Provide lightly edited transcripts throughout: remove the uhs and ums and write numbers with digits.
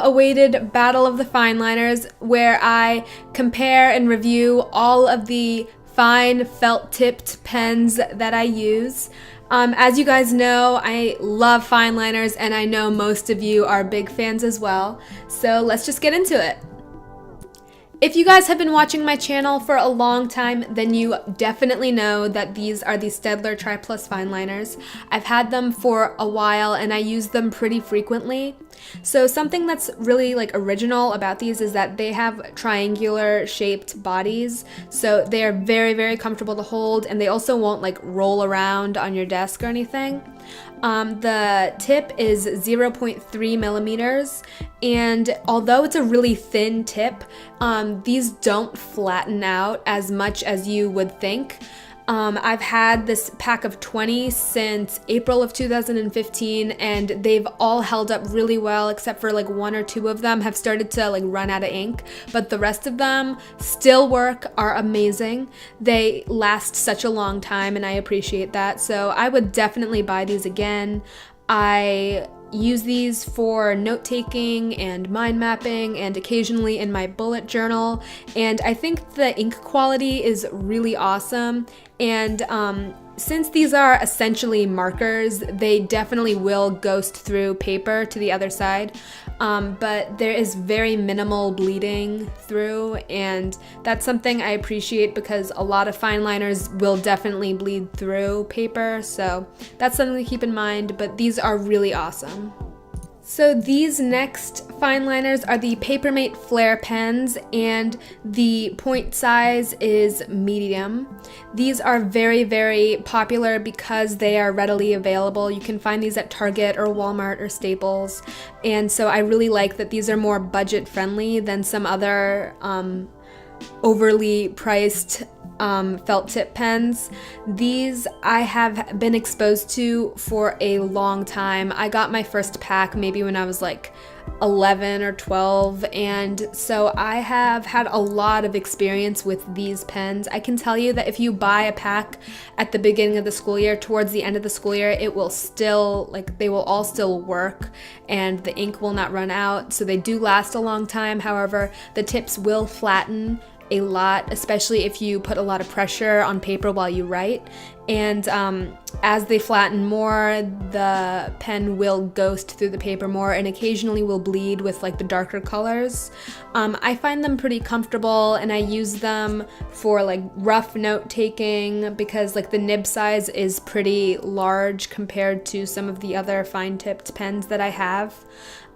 Awaited Battle of the Fineliners, where I compare and review all of the fine felt tipped pens that I use. As you guys know, I love Fineliners, and I know most of you are big fans as well. So let's just get into it. If you guys have been watching my channel for a long time, then you definitely know that these are the Staedtler Tri Plus Fineliners. I've had them for a while and I use them pretty frequently. So something that's really original about these is that they have triangular shaped bodies, so they are very, very comfortable to hold, and they also won't roll around on your desk or anything. The tip is 0.3 millimeters, and although it's a really thin tip, these don't flatten out as much as you would think. I've had this pack of 20 since April of 2015, and they've all held up really well, except for one or two of them have started to run out of ink, but the rest of them still work, are amazing. They last such a long time, and I appreciate that, so I would definitely buy these again. I use these for note-taking and mind mapping and occasionally in my bullet journal, and I think the ink quality is really awesome. And since these are essentially markers, they definitely will ghost through paper to the other side, but there is very minimal bleeding through, and that's something I appreciate because a lot of Fineliners will definitely bleed through paper, so that's something to keep in mind, but these are really awesome. So these next Fineliners are the Papermate Flare pens, and the point size is medium. These are very, very popular because they are readily available. You can find these at Target or Walmart or Staples, and so I really like that these are more budget friendly than some other overly priced felt tip pens. These I have been exposed to for a long time. I got my first pack maybe when I was 11 or 12, and so I have had a lot of experience with these pens. I can tell you that if you buy a pack at the beginning of the school year, towards the end of the school year, it will still, they will all still work, and the ink will not run out, so they do last a long time. However, the tips will flatten a lot, especially if you put a lot of pressure on paper while you write, and as they flatten more, the pen will ghost through the paper more and occasionally will bleed with the darker colors. I find them pretty comfortable, and I use them for rough note taking because the nib size is pretty large compared to some of the other fine tipped pens that I have.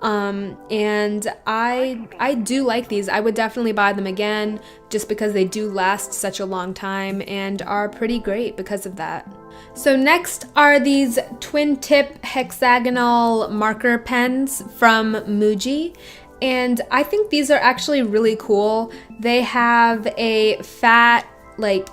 And I do like these. I would definitely buy them again just because they do last such a long time and are pretty great because of that. So next are these twin tip hexagonal marker pens from Muji, and I think these are actually really cool. They have a fat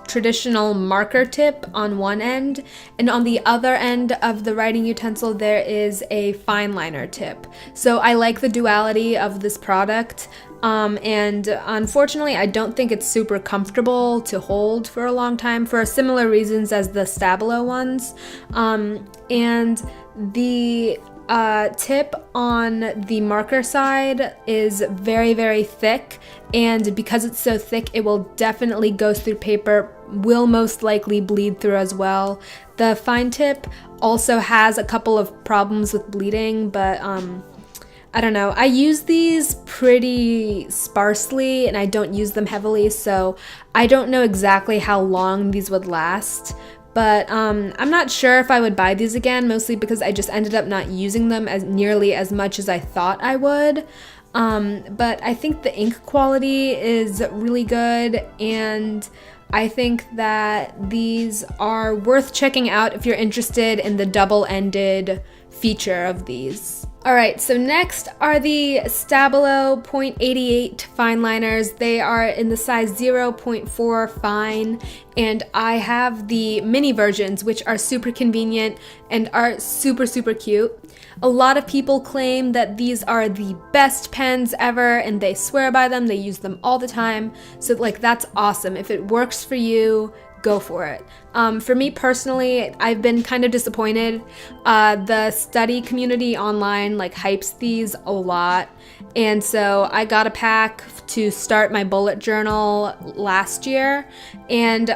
traditional marker tip on one end, and on the other end of the writing utensil there is a fineliner tip. So I like the duality of this product, and unfortunately I don't think it's super comfortable to hold for a long time for similar reasons as the Stabilo ones, and the tip on the marker side is very, very thick, and because it's so thick it will definitely go through paper, will most likely bleed through as well. The fine tip also has a couple of problems with bleeding, but I don't know. I use these pretty sparsely and I don't use them heavily, so I don't know exactly how long these would last. But I'm not sure if I would buy these again, mostly because I just ended up not using them as nearly as much as I thought I would. But I think the ink quality is really good, and I think that these are worth checking out if you're interested in the double-ended feature of these. Alright, so next are the Stabilo .88 Fineliners. They are in the size 0.4 fine, and I have the mini versions, which are super convenient and are super, super cute. A lot of people claim that these are the best pens ever, and they swear by them, they use them all the time, so that's awesome. If it works for you, go for it. For me personally, I've been kind of disappointed. The study community online like hypes these a lot, and so I got a pack to start my bullet journal last year, and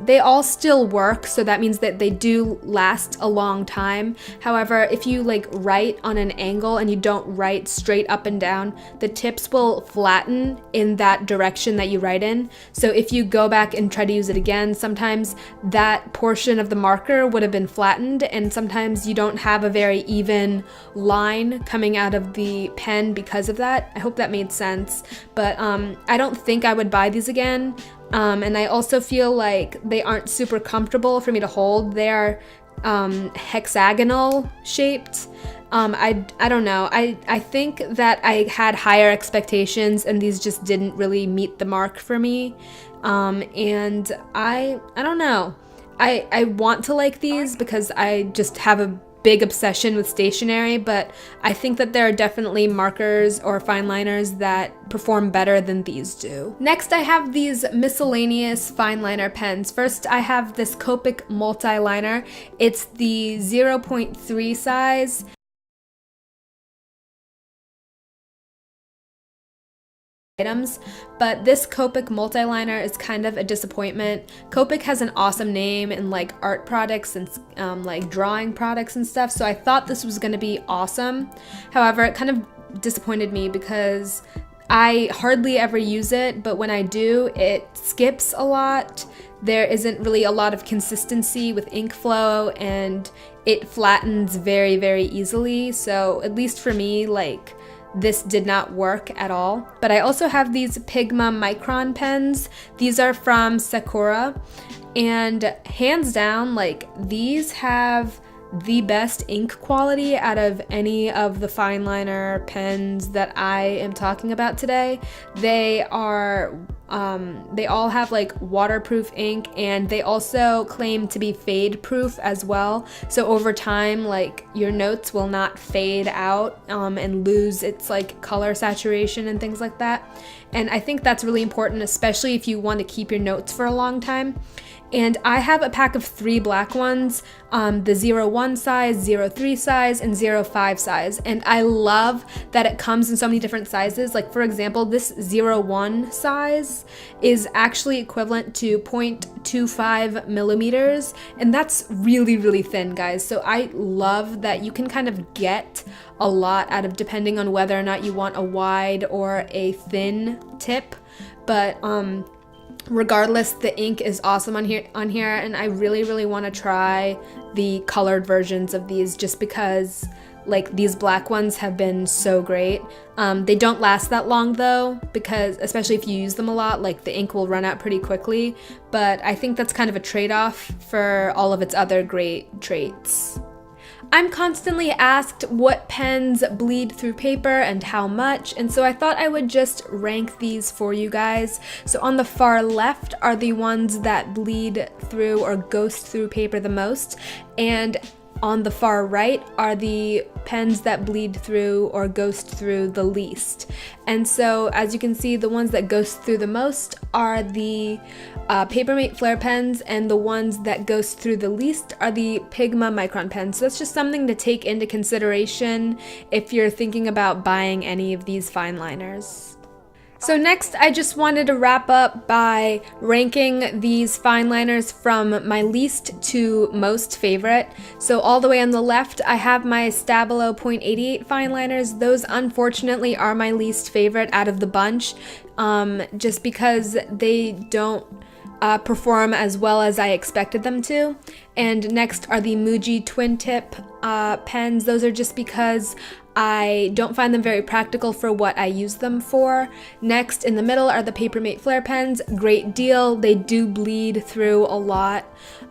they all still work, so that means that they do last a long time. However, if you like write on an angle and you don't write straight up and down, the tips will flatten in that direction that you write in. So if you go back and try to use it again, sometimes that portion of the marker would have been flattened, and sometimes you don't have a very even line coming out of the pen because of that. I hope that made sense, but I don't think I would buy these again, and I also feel like they aren't super comfortable for me to hold. They're hexagonal shaped. I don't know. I think that I had higher expectations and these just didn't really meet the mark for me. And I don't know. I want to like these because I just have a big obsession with stationery, but I think that there are definitely markers or fine liners that perform better than these do. Next, I have these miscellaneous fine liner pens. First, I have this Copic multi-liner. It's the 0.3 size. Items, but this Copic multi-liner is kind of a disappointment. Copic has an awesome name in like art products and like drawing products and stuff, so I thought this was going to be awesome. However, it kind of disappointed me because I hardly ever use it, but when I do, it skips a lot. There isn't really a lot of consistency with ink flow, and it flattens very, very easily. So at least for me, like, this did not work at all. But I also have these Pigma Micron pens. These are from Sakura, and hands down, like, these have the best ink quality out of any of the fine liner pens that I am talking about today. They are they all have like waterproof ink, and they also claim to be fade proof as well. So over time, like, your notes will not fade out and lose its like color saturation and things like that. And I think that's really important, especially if you want to keep your notes for a long time. And I have a pack of 3 black ones, the 01 size, 03 size, and 05 size. And I love that it comes in so many different sizes. Like, for example, this 01 size is actually equivalent to 0.25 millimeters. And that's really, really thin, guys. So I love that you can kind of get a lot out of, depending on whether or not you want a wide or a thin tip. But regardless, the ink is awesome on here, and I really, really want to try the colored versions of these just because, like, these black ones have been so great. They don't last that long though, because especially if you use them a lot, like, the ink will run out pretty quickly, but I think that's kind of a trade-off for all of its other great traits. I'm constantly asked what pens bleed through paper and how much, and so I thought I would just rank these for you guys. So on the far left are the ones that bleed through or ghost through paper the most, and on the far right are the pens that bleed through or ghost through the least. And so as you can see, the ones that ghost through the most are the Papermate Flare pens, and the ones that ghost through the least are the Pigma Micron pens. So that's just something to take into consideration if you're thinking about buying any of these fine liners. So next, I just wanted to wrap up by ranking these fine liners from my least to most favorite. So all the way on the left, I have my Stabilo .88 fine liners. Those unfortunately are my least favorite out of the bunch, just because they don't perform as well as I expected them to. And next are the Muji twin tip pens. Those are just because I don't find them very practical for what I use them for. Next, in the middle are the Papermate Flare pens. Great deal. They do bleed through a lot.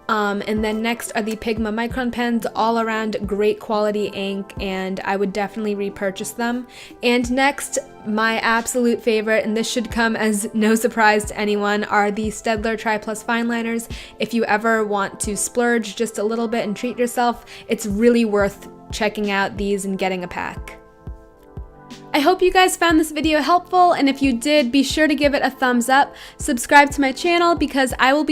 And then next are the Pigma Micron pens. All around great quality ink, and I would definitely repurchase them. And next, my absolute favorite, and this should come as no surprise to anyone, are the Staedtler Tri Plus fine liners. If you ever want to splurge just a little bit and treat yourself, it's really worth checking out these and getting a pack. I hope you guys found this video helpful, and if you did, be sure to give it a thumbs up. Subscribe to my channel because I will be